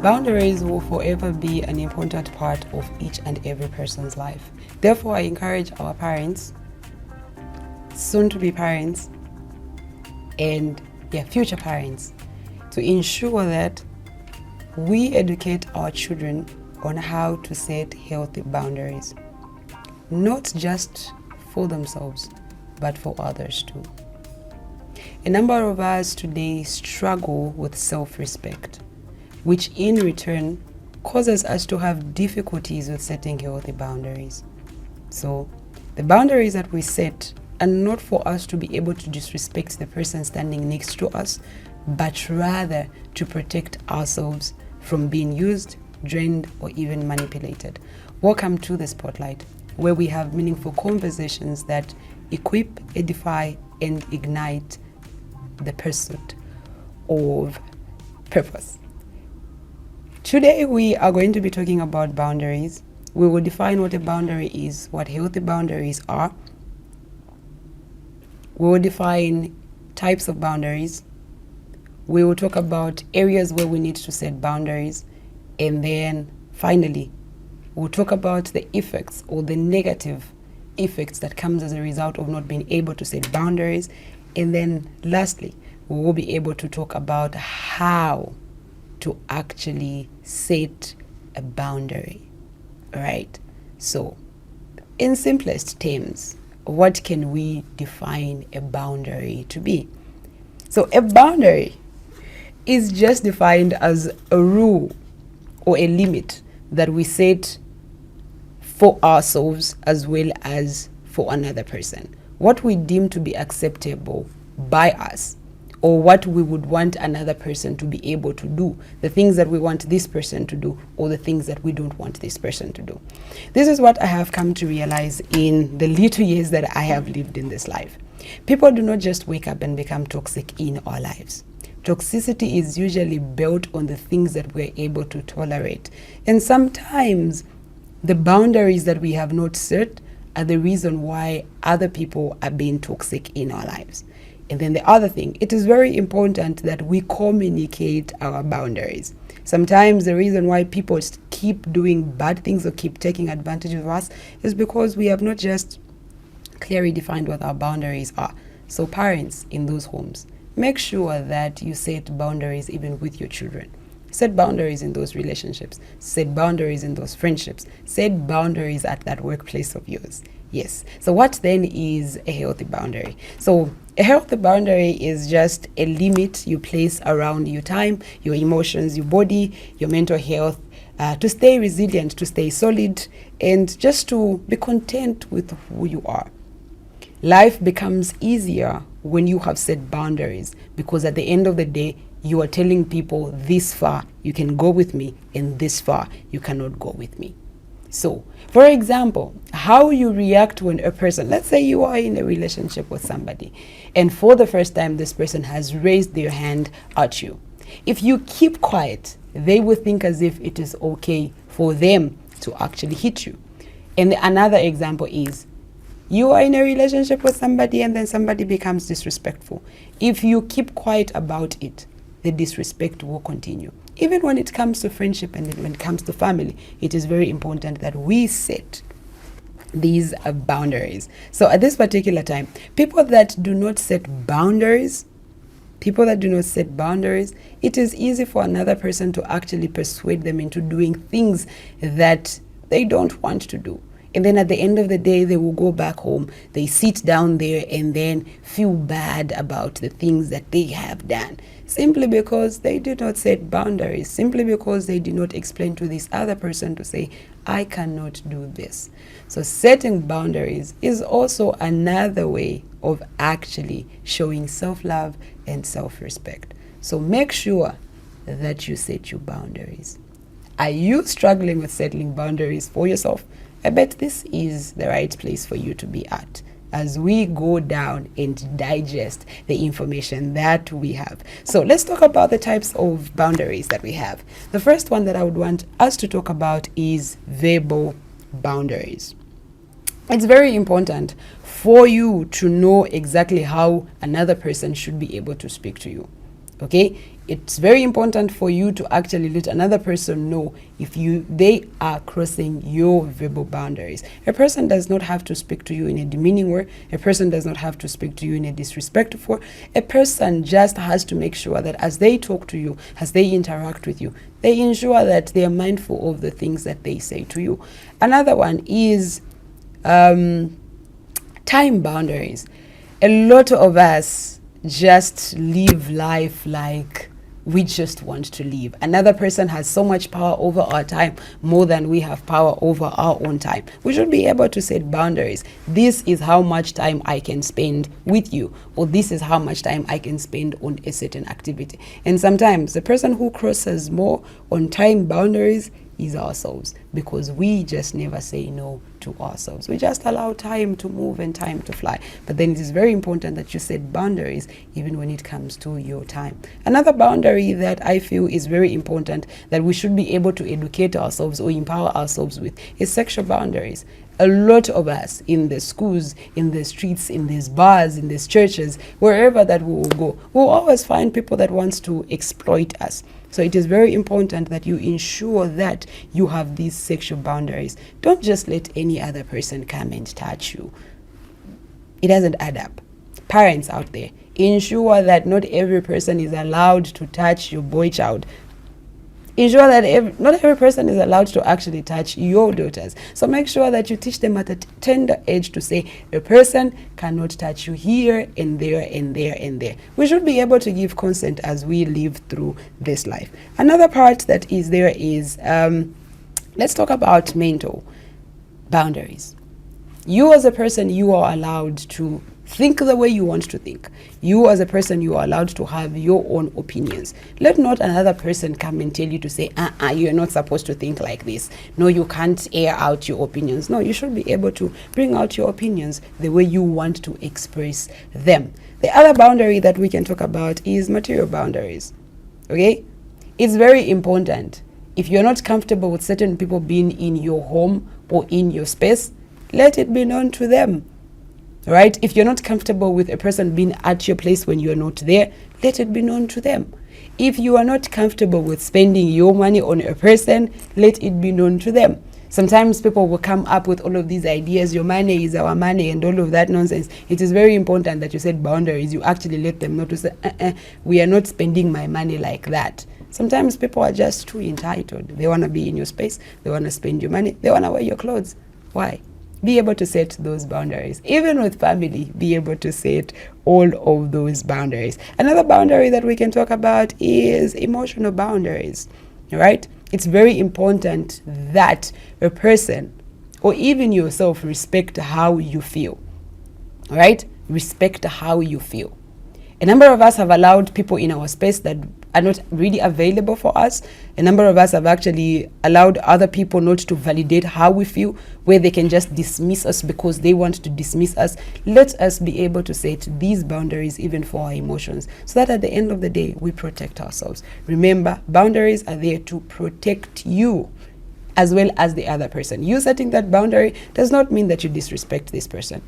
Boundaries will forever be an important part of each and every person's life. Therefore, I encourage our parents, soon to be parents, and future parents to ensure that we educate our children on how to set healthy boundaries, not just for themselves, but for others too. A number of us today struggle with self-respect, which in return causes us to have difficulties with setting healthy boundaries. So the boundaries that we set are not for us to be able to disrespect the person standing next to us, but rather to protect ourselves from being used, drained, or even manipulated. Welcome to the Spotlight, where we have meaningful conversations that equip, edify, and ignite the pursuit of purpose. Today we are going to be talking about boundaries. We will define what a boundary is, what healthy boundaries are. We will define types of boundaries. We will talk about areas where we need to set boundaries. And then finally, we'll talk about the effects or the negative effects that comes as a result of not being able to set boundaries. And then lastly, we will be able to talk about how to actually set a boundary, right? So, in simplest terms, what can we define a boundary to be? So, a boundary is just defined as a rule or a limit that we set for ourselves as well as for another person. What we deem to be acceptable by us, or what we would want another person to be able to do, the things that we want this person to do, or the things that we don't want this person to do. This is what I have come to realize in the little years that I have lived in this life. People do not just wake up and become toxic in our lives. Toxicity is usually built on the things that we're able to tolerate. And sometimes the boundaries that we have not set are the reason why other people are being toxic in our lives. And then the other thing, it is very important that we communicate our boundaries. Sometimes the reason why people keep doing bad things or keep taking advantage of us is because we have not just clearly defined what our boundaries are. So parents in those homes, make sure that you set boundaries even with your children. Set boundaries in those relationships. Set boundaries in those friendships. Set boundaries at that workplace of yours. Yes. So what then is a healthy boundary? So a healthy boundary is just a limit you place around your time, your emotions, your body, your mental health, to stay resilient, to stay solid, and just to be content with who you are. Life becomes easier when you have set boundaries, because at the end of the day, you are telling people this far you can go with me and this far you cannot go with me. So, for example, how you react when a person, let's say you are in a relationship with somebody and for the first time this person has raised their hand at you. If you keep quiet, they will think as if it is okay for them to actually hit you. And another example is, you are in a relationship with somebody and then somebody becomes disrespectful. If you keep quiet about it, the disrespect will continue. Even when it comes to friendship and when it comes to family, it is very important that we set these boundaries. So at this particular time, people that do not set boundaries, it is easy for another person to actually persuade them into doing things that they don't want to do. And then at the end of the day, they will go back home. They sit down there and then feel bad about the things that they have done, simply because they did not set boundaries, simply because they did not explain to this other person to say, I cannot do this. So setting boundaries is also another way of actually showing self-love and self-respect. So make sure that you set your boundaries. Are you struggling with settling boundaries for yourself? I bet this is the right place for you to be at as we go down and digest the information that we have. So let's talk about the types of boundaries that we have. The first one that I would want us to talk about is verbal boundaries. It's very important for you to know exactly how another person should be able to speak to you. Okay, it's very important for you to actually let another person know if they are crossing your verbal boundaries. A person does not have to speak to you in a demeaning way. A person does not have to speak to you in a disrespectful way. A person just has to make sure that as they talk to you, as they interact with you, they ensure that they are mindful of the things that they say to you. Another one is time boundaries. A lot of us just live life like we just want to live. Another person has so much power over our time, more than we have power over our own time. We should be able to set boundaries. This is how much time I can spend with you, or this is how much time I can spend on a certain activity. And sometimes the person who crosses more on time boundaries is ourselves, because we just never say no to ourselves. We just allow time to move and time to fly. But then it is very important that you set boundaries even when it comes to your time. Another boundary that I feel is very important that we should be able to educate ourselves or empower ourselves with is sexual boundaries. A lot of us in the schools, in the streets, in these bars, in these churches, wherever that we will go, we'll always find people that wants to exploit us. So it is very important that you ensure that you have these sexual boundaries. Don't just let any other person come and touch you. It doesn't add up. Parents out there, ensure that not every person is allowed to touch your boy child. Ensure that not every person is allowed to actually touch your daughters. So make sure that you teach them at a tender age to say a person cannot touch you here and there and there and there. We should be able to give consent as we live through this life. Another part that is there is, let's talk about mental boundaries. You as a person, you are allowed to think the way you want to think. You as a person, you are allowed to have your own opinions. Let not another person come and tell you to say, you're not supposed to think like this. No, you can't air out your opinions. No, you should be able to bring out your opinions the way you want to express them. The other boundary that we can talk about is material boundaries. Okay? It's very important. If you're not comfortable with certain people being in your home or in your space, let it be known to them. Right? If you're not comfortable with a person being at your place when you're not there, let it be known to them. If you are not comfortable with spending your money on a person, let it be known to them. Sometimes people will come up with all of these ideas, your money is our money and all of that nonsense. It is very important that you set boundaries. You actually let them know to say, we are not spending my money like that. Sometimes people are just too entitled. They want to be in your space. They want to spend your money. They want to wear your clothes. Why? Be able to set those boundaries. Even with family, be able to set all of those boundaries. Another boundary that we can talk about is emotional boundaries, right? It's very important that a person or even yourself respect how you feel, right? Respect how you feel. A number of us have allowed people in our space that are not really available for us. A number of us have actually allowed other people not to validate how we feel, where they can just dismiss us because they want to dismiss us. Let us be able to set these boundaries even for our emotions, so that at the end of the day, we protect ourselves. Remember, boundaries are there to protect you as well as the other person. You setting that boundary does not mean that you disrespect this person.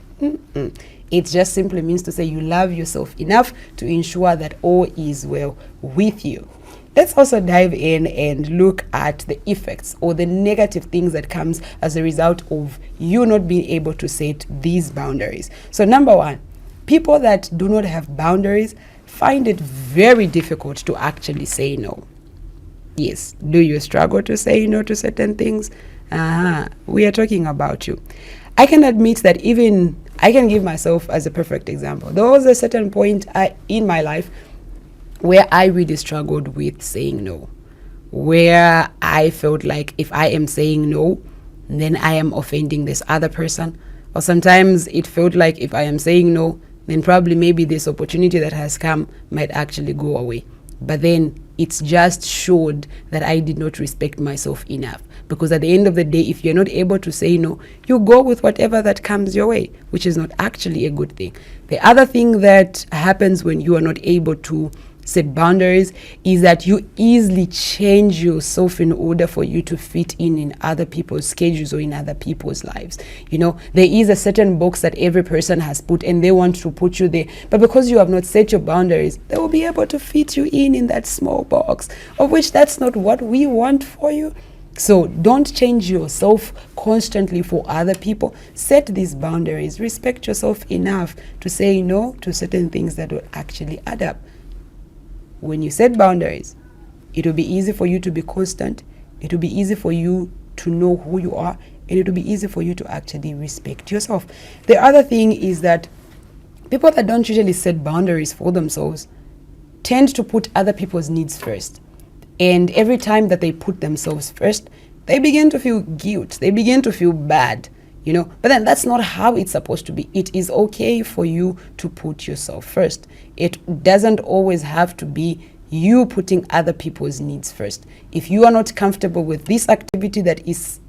It just simply means to say you love yourself enough to ensure that all is well with you. Let's also dive in and look at the effects or the negative things that comes as a result of you not being able to set these boundaries. So number one, people that do not have boundaries find it very difficult to actually say no. Yes, do you struggle to say no to certain things? We are talking about you. I can admit that even I can give myself as a perfect example. There was a certain point in my life where I really struggled with saying no, where I felt like if I am saying no, then I am offending this other person. Or sometimes it felt like if I am saying no, then probably maybe this opportunity that has come might actually go away. But then it's just showed that I did not respect myself enough. Because at the end of the day, if you're not able to say no, you go with whatever that comes your way, which is not actually a good thing. The other thing that happens when you are not able to set boundaries is that you easily change yourself in order for you to fit in other people's schedules or in other people's lives. You know, there is a certain box that every person has put and they want to put you there, but because you have not set your boundaries, they will be able to fit you in that small box, of which that's not what we want for you. So don't change yourself constantly for other people. Set these boundaries. Respect yourself enough to say no to certain things that will actually add up. When you set boundaries, it will be easy for you to be constant. It will be easy for you to know who you are, and it will be easy for you to actually respect yourself. The other thing is that people that don't usually set boundaries for themselves tend to put other people's needs first. And every time that they put themselves first, they begin to feel guilt. They begin to feel bad, you know. But then that's not how it's supposed to be. It is okay for you to put yourself first. It doesn't always have to be you putting other people's needs first. If you are not comfortable with this activity that is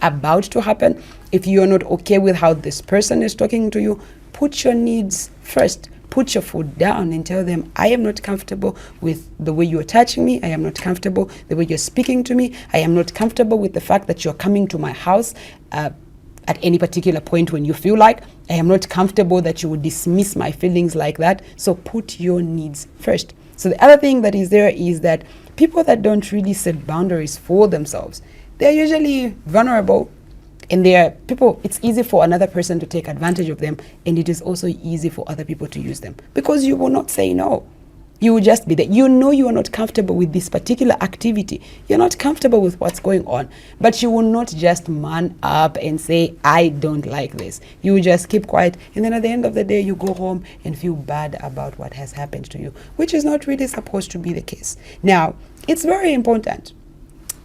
about to happen, if you are not okay with how this person is talking to you, put your needs first. Put your foot down and tell them, I am not comfortable with the way you're touching me. I am not comfortable the way you're speaking to me. I am not comfortable with the fact that you're coming to my house at any particular point when you feel like. I am not comfortable that you would dismiss my feelings like that. So put your needs first. So the other thing that is there is that people that don't really set boundaries for themselves, they're usually vulnerable. And there are people, it's easy for another person to take advantage of them, and it is also easy for other people to use them because you will not say no. You will just be there. You know you are not comfortable with this particular activity. You're not comfortable with what's going on, but you will not just man up and say, I don't like this. You will just keep quiet, and then at the end of the day, you go home and feel bad about what has happened to you, which is not really supposed to be the case. Now, it's very important.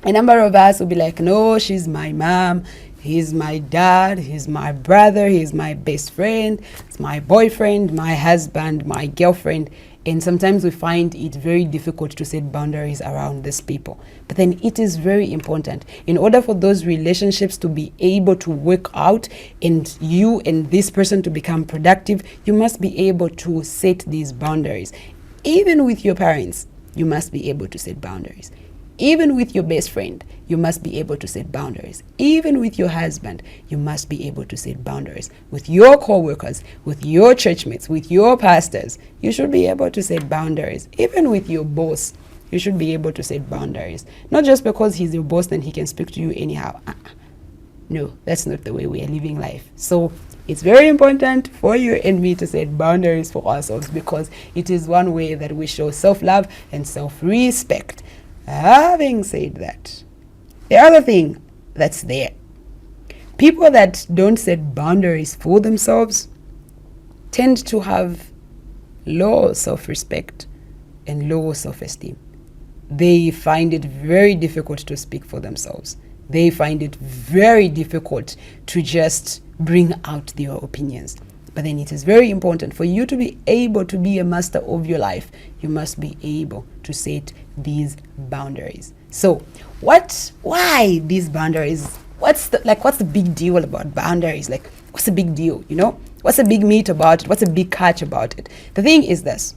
A number of us will be like, no, she's my mom. He's my dad, he's my brother, he's my best friend, it's my boyfriend, my husband, my girlfriend. And sometimes we find it very difficult to set boundaries around these people. But then it is very important. In order for those relationships to be able to work out and you and this person to become productive, you must be able to set these boundaries. Even with your parents, you must be able to set boundaries. Even with your best friend, you must be able to set boundaries. Even with your husband, you must be able to set boundaries. With your co-workers, with your churchmates, with your pastors, you should be able to set boundaries. Even with your boss, you should be able to set boundaries. Not just because he's your boss, then he can speak to you anyhow. No, that's not the way we are living life. So it's very important for you and me to set boundaries for ourselves because it is one way that we show self-love and self-respect. Having said that, the other thing that's there, people that don't set boundaries for themselves tend to have low self-respect and low self-esteem. They find it very difficult to speak for themselves. They find it very difficult to just bring out their opinions. But then it is very important for you to be able to be a master of your life. You must be able to set these boundaries. So why these boundaries? What's the big deal about boundaries? Like, what's the big deal, you know? What's the big meat about it? What's the big catch about it? The thing is this.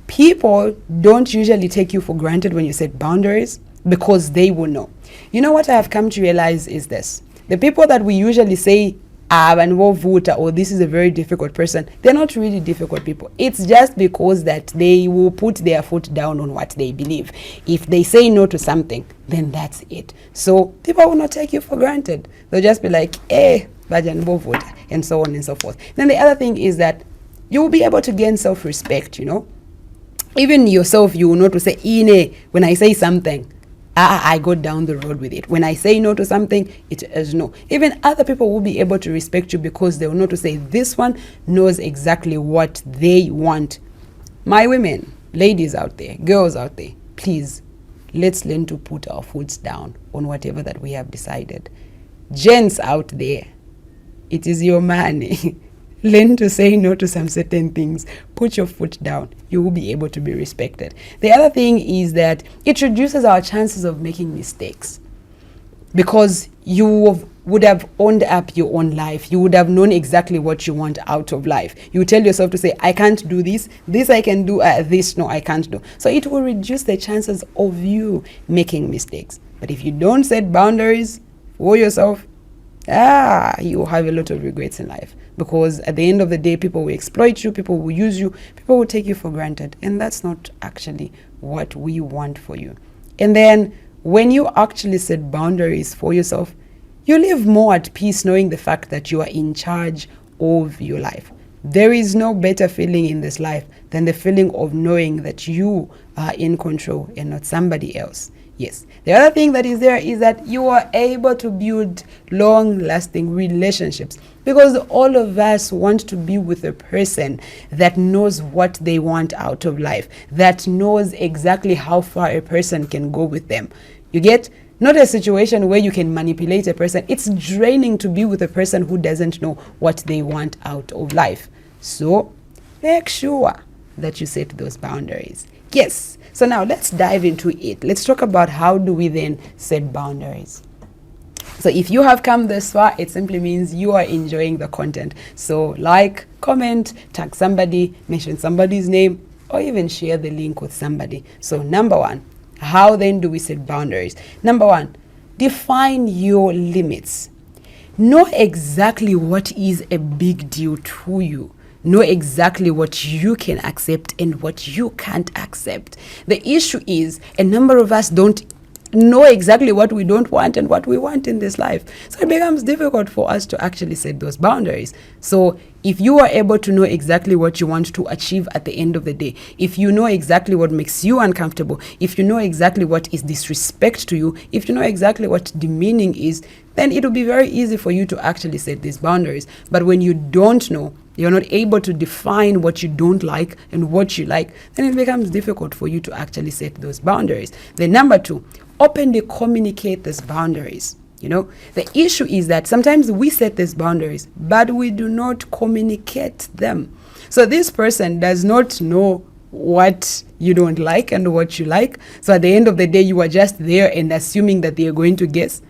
People don't usually take you for granted when you set boundaries because they will know. You know what I have come to realize is this. The people that we usually say, or this is a very difficult person, they're not really difficult people. It's just because that they will put their foot down on what they believe. If they say no to something, then that's it. So people will not take you for granted. They'll just be like, and so on and so forth. Then the other thing is that you will be able to gain self-respect, you know. Even yourself, you will know to say, Ine, when I say something, I go down the road with it. When I say no to something, it is no. Even other people will be able to respect you because they will know to say, this one knows exactly what they want. My women, ladies out there, girls out there, please, let's learn to put our foots down on whatever that we have decided. Gents out there, it is your money. Learn to say no to some certain things. Put your foot down. You will be able to be respected. The other thing is that it reduces our chances of making mistakes because you would have owned up your own life. You would have known exactly what you want out of life. You tell yourself to say, I can't do this, this I can do, this no, I can't do. So it will reduce the chances of you making mistakes. But if you don't set boundaries for yourself, you have a lot of regrets in life, because at the end of the day, people will exploit you, people will use you, people will take you for granted, and that's not actually what we want for you. And then when you actually set boundaries for yourself, you live more at peace knowing the fact that you are in charge of your life. There is no better feeling in this life than the feeling of knowing that you are in control and not somebody else. Yes. The other thing that is there is that you are able to build long-lasting relationships, because all of us want to be with a person that knows what they want out of life, that knows exactly how far a person can go with them. You get? Not a situation where you can manipulate a person. It's draining to be with a person who doesn't know what they want out of life. So make sure that you set those boundaries. Yes. So now let's dive into it. Let's talk about how do we then set boundaries. So if you have come this far, it simply means you are enjoying the content. So like, comment, tag somebody, mention somebody's name, or even share the link with somebody. So number one, how then do we set boundaries? Number one, define your limits. Know exactly what is a big deal to you. Know exactly what you can accept and what you can't accept. The issue is a number of us don't know exactly what we don't want and what we want in this life. So it becomes difficult for us to actually set those boundaries. So if you are able to know exactly what you want to achieve at the end of the day, if you know exactly what makes you uncomfortable, if you know exactly what is disrespect to you, if you know exactly what demeaning is, then it will be very easy for you to actually set these boundaries. But when you don't know, you're not able to define what you don't like and what you like, then it becomes difficult for you to actually set those boundaries. Then number two, openly communicate these boundaries. You know, the issue is that sometimes we set these boundaries, but we do not communicate them. So this person does not know what you don't like and what you like. So at the end of the day, you are just there and assuming that they are going to guess.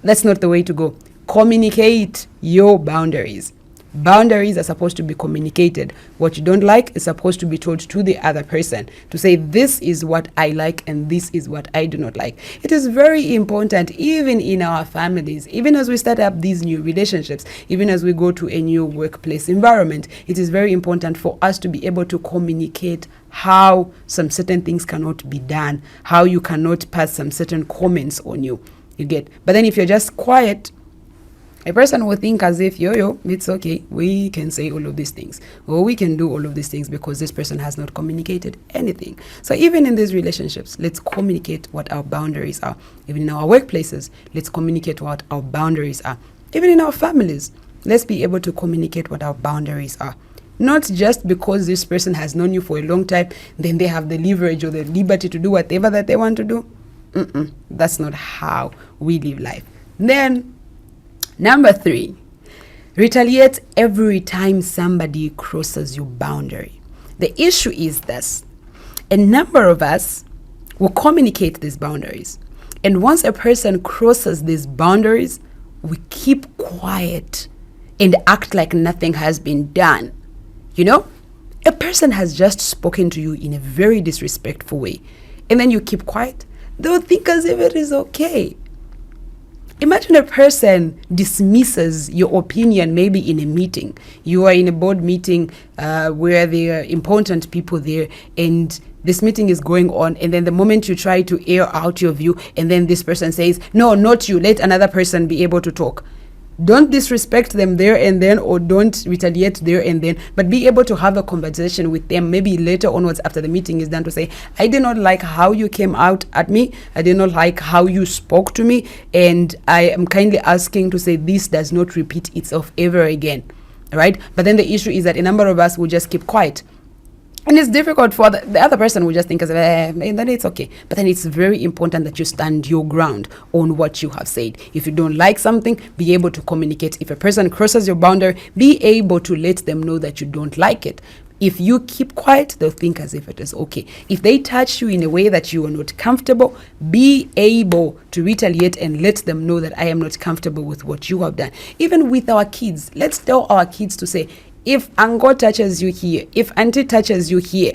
That's not the way to go. Communicate your boundaries. Boundaries are supposed to be communicated. What you don't like is supposed to be told to the other person, to say, this is what I like and this is what I do not like. It is very important, even in our families, even as we start up these new relationships, even as we go to a new workplace environment, it is very important for us to be able to communicate how some certain things cannot be done, how you cannot pass some certain comments on you. You get? But then if you're just quiet, a person will think as if, it's okay, we can say all of these things, or we can do all of these things because this person has not communicated anything. So even in these relationships, let's communicate what our boundaries are. Even in our workplaces, let's communicate what our boundaries are. Even in our families, let's be able to communicate what our boundaries are. Not just because this person has known you for a long time, then they have the leverage or the liberty to do whatever that they want to do. That's not how we live life. Then, number three, retaliate every time somebody crosses your boundary. The issue is this. A number of us will communicate these boundaries. And once a person crosses these boundaries, we keep quiet and act like nothing has been done. You know, a person has just spoken to you in a very disrespectful way, and then you keep quiet. They'll think as if it is okay. Imagine a person dismisses your opinion maybe in a meeting. You are in a board meeting where there are important people there, and this meeting is going on, and then the moment you try to air out your view, and then this person says, no, not you, let another person be able to talk. Don't disrespect them there and then, or don't retaliate there and then, but be able to have a conversation with them maybe later onwards after the meeting is done, to say, I did not like how you came out at me, I did not like how you spoke to me, and I am kindly asking to say this does not repeat itself ever again. Right? But then the issue is that a number of us will just keep quiet. And it's difficult for the other person will just think, then it's okay. But then it's very important that you stand your ground on what you have said. If you don't like something, be able to communicate. If a person crosses your boundary, be able to let them know that you don't like it. If you keep quiet, they'll think as if it is okay. If they touch you in a way that you are not comfortable, be able to retaliate and let them know that I am not comfortable with what you have done. Even with our kids, let's tell our kids to say, if Uncle touches you here, if Auntie touches you here,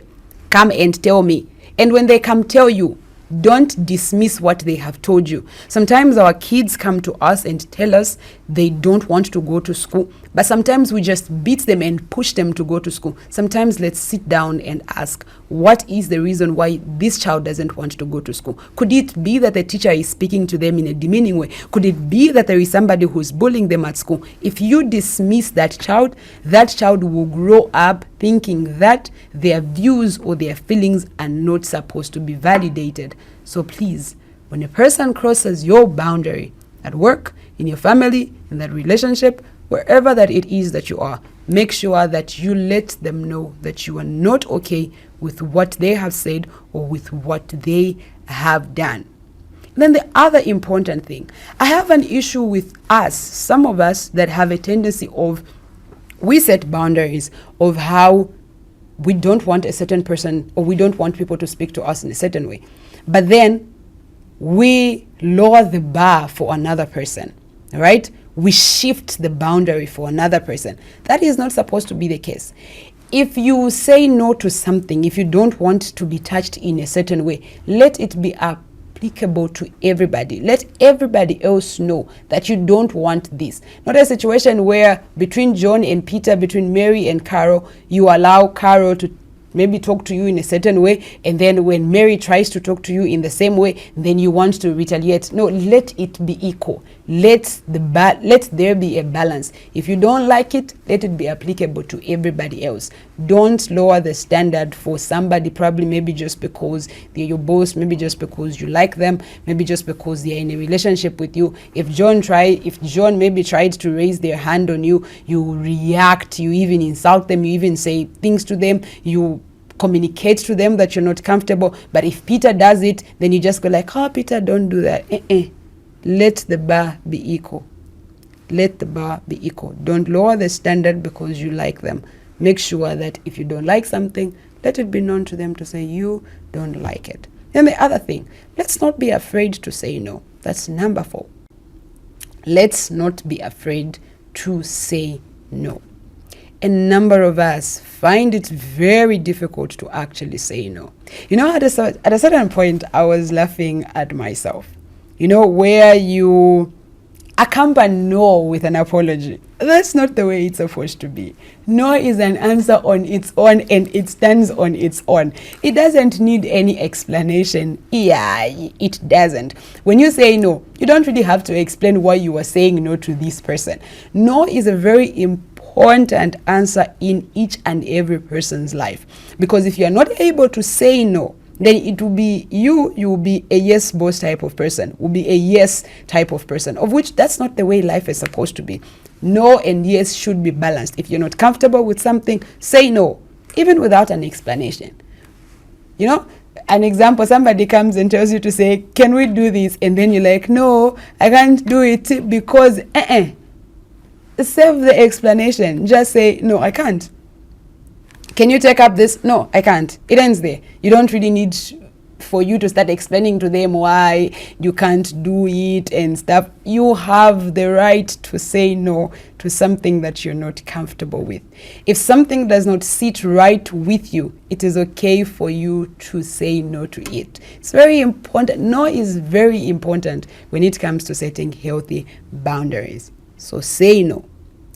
come and tell me. And when they come tell you, don't dismiss what they have told you. Sometimes our kids come to us and tell us they don't want to go to school, but sometimes we just beat them and push them to go to school. Sometimes let's sit down and ask, what is the reason why this child doesn't want to go to school? Could it be that the teacher is speaking to them in a demeaning way? Could it be that there is somebody who's bullying them at school? If you dismiss that child will grow up thinking that their views or their feelings are not supposed to be validated. So please, when a person crosses your boundary at work, in your family, in that relationship, wherever that it is that you are, make sure that you let them know that you are not okay with what they have said or with what they have done. Then the other important thing, I have an issue with us, some of us that have a tendency of, we set boundaries of how we don't want a certain person or we don't want people to speak to us in a certain way. But then we lower the bar for another person, right? We shift the boundary for another person. That is not supposed to be the case. If you say no to something, if you don't want to be touched in a certain way, let it be applicable to everybody. Let everybody else know that you don't want this. Not a situation where between John and Peter, between Mary and Carol, you allow Carol to maybe talk to you in a certain way, and then when Mary tries to talk to you in the same way, then you want to retaliate. No, let it be equal. Let there be a balance. If you don't like it, let it be applicable to everybody else. Don't lower the standard for somebody, probably maybe just because they're your boss, maybe just because you like them, maybe just because they're in a relationship with you. If John maybe tried to raise their hand on you, you react, you even insult them, you even say things to them, you communicate to them that you're not comfortable. But if Peter does it, then you just go like, oh, Peter, don't do that. Let the bar be equal. Let the bar be equal. Don't lower the standard because you like them. Make sure that if you don't like something, let it be known to them to say you don't like it. And the other thing, let's not be afraid to say no. That's number 4. Let's not be afraid to say no. A number of us find it very difficult to actually say no. You know, at a certain point, I was laughing at myself. You know, where you accompany no with an apology. That's not the way it's supposed to be. No is an answer on its own and it stands on its own. It doesn't need any explanation. Yeah, it doesn't. When you say no, you don't really have to explain why you are saying no to this person. No is a very important answer in each and every person's life. Because if you are not able to say no, then it will be you will be a yes boss type of person, will be a yes type of person, of which that's not the way life is supposed to be. No and yes should be balanced. If you're not comfortable with something, say no, even without an explanation. You know, an example, somebody comes and tells you to say, can we do this? And then you're like, no, I can't do it because, save the explanation. Just say, no, I can't. Can you take up this? No, I can't. It ends there. You don't really need for you to start explaining to them why you can't do it and stuff. You have the right to say no to something that you're not comfortable with. If something does not sit right with you, it is okay for you to say no to it. It's very important. No is very important when it comes to setting healthy boundaries. So say no.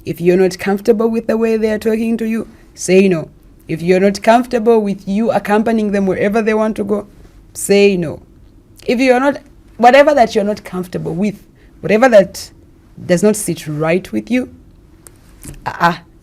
If you're not comfortable with the way they're talking to you, say no. If you're not comfortable with you accompanying them wherever they want to go, say no. If you're not, whatever that you're not comfortable with, whatever that does not sit right with you,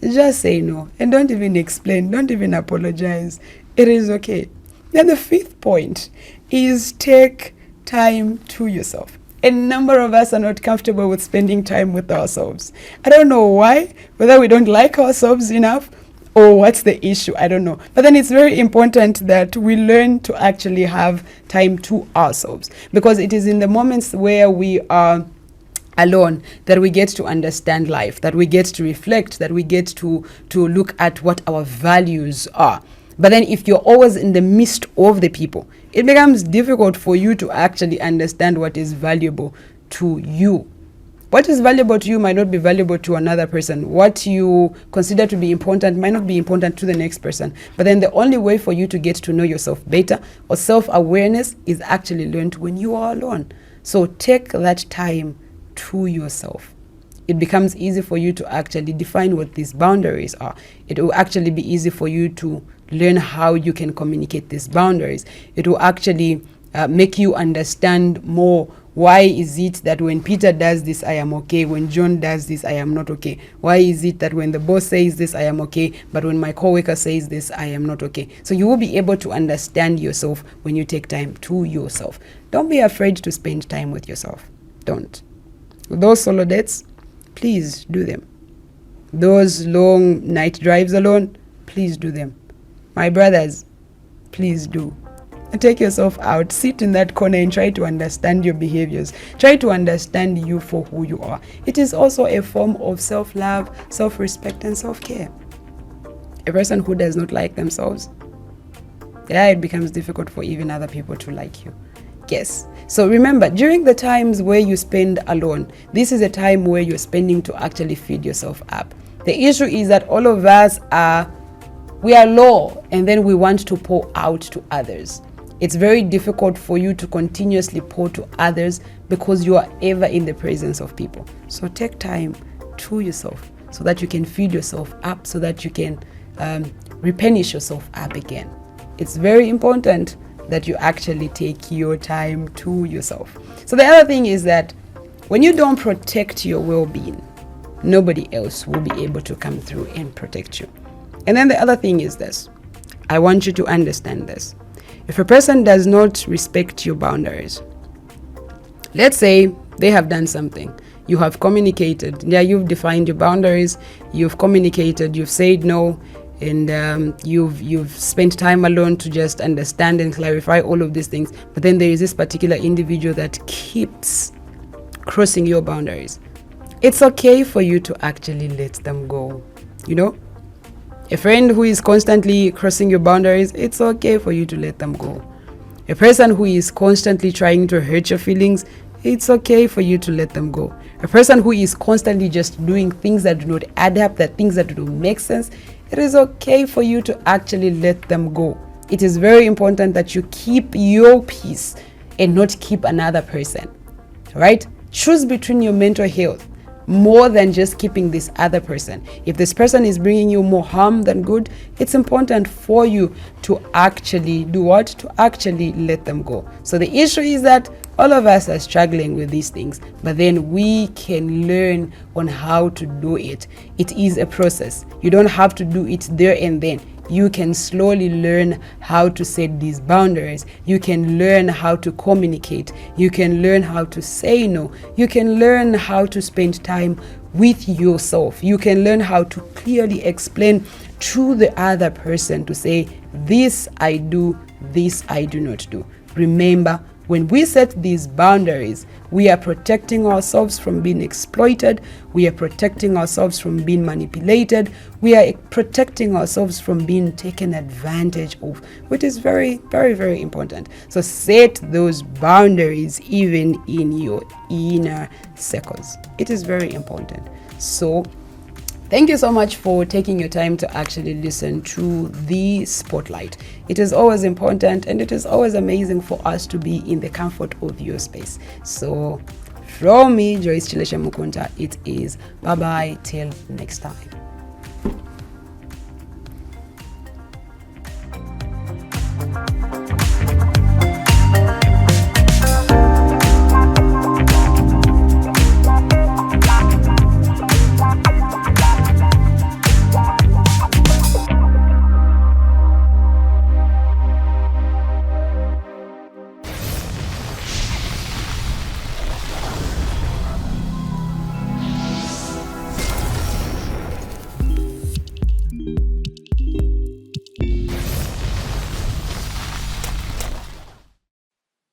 just say no. And don't even explain, don't even apologize. It is okay. Then the 5th point is take time to yourself. A number of us are not comfortable with spending time with ourselves. I don't know why, whether we don't like ourselves enough or what's the issue, I don't know. But then it's very important that we learn to actually have time to ourselves, because it is in the moments where we are alone that we get to understand life, that we get to reflect, that we get to look at what our values are. But then if you're always in the midst of the people, it becomes difficult for you to actually understand what is valuable to you. What is valuable to you might not be valuable to another person. What you consider to be important might not be important to the next person. But then the only way for you to get to know yourself better, or self-awareness, is actually learned when you are alone. So take that time to yourself. It becomes easy for you to actually define what these boundaries are. It will actually be easy for you to learn how you can communicate these boundaries. It will actually make you understand more. Why is it that when Peter does this, I am okay? When John does this, I am not okay? Why is it that when the boss says this, I am okay, but when my coworker says this, I am not okay? So you will be able to understand yourself when you take time to yourself. Don't be afraid to spend time with yourself. Don't. Those solo dates, please do them. Those long night drives alone, please do them. My brothers, please do. And take yourself out, sit in that corner and try to understand your behaviors. Try to understand you for who you are. It is also a form of self-love, self-respect, and self-care. A person who does not like themselves, it becomes difficult for even other people to like you. Yes. So remember, during the times where you spend alone, this is a time where you're spending to actually feed yourself up. The issue is that all of us we are low, and then we want to pour out to others. It's very difficult for you to continuously pour to others because you are ever in the presence of people. So take time to yourself so that you can feed yourself up, so that you can replenish yourself up again. It's very important that you actually take your time to yourself. So the other thing is that when you don't protect your well-being, nobody else will be able to come through and protect you. And then the other thing is this. I want you to understand this. If a person does not respect your boundaries, let's say they have done something, you have communicated, you've defined your boundaries, you've communicated, you've said no, and you've spent time alone to just understand and clarify all of these things. But then there is this particular individual that keeps crossing your boundaries. It's okay for you to actually let them go. You know, a friend who is constantly crossing your boundaries, it's okay for you to let them go. A person who is constantly trying to hurt your feelings, it's okay for you to let them go. A person who is constantly just doing things that do not add up, that things that do not make sense, it is okay for you to actually let them go. It is very important that you keep your peace and not keep another person, right? Choose between your mental health more than just keeping this other person. If this person is bringing you more harm than good, it's important for you to actually do what? To actually let them go. So the issue is that all of us are struggling with these things, but then we can learn on how to do it. It is a process. You don't have to do it there and then. You can slowly learn how to set these boundaries. You can learn how to communicate. You can learn how to say no. You can learn how to spend time with yourself. You can learn how to clearly explain to the other person to say, this I do, this I do not do. Remember, when we set these boundaries, we are protecting ourselves from being exploited. We are protecting ourselves from being manipulated. We are protecting ourselves from being taken advantage of, which is very, very, very important. So set those boundaries even in your inner circles. It is very important. So thank you so much for taking your time to actually listen to the spotlight. It is always important, and it is always amazing for us to be in the comfort of your space. So from me, Joyce Chilesha Mukunta, it is bye-bye till next time.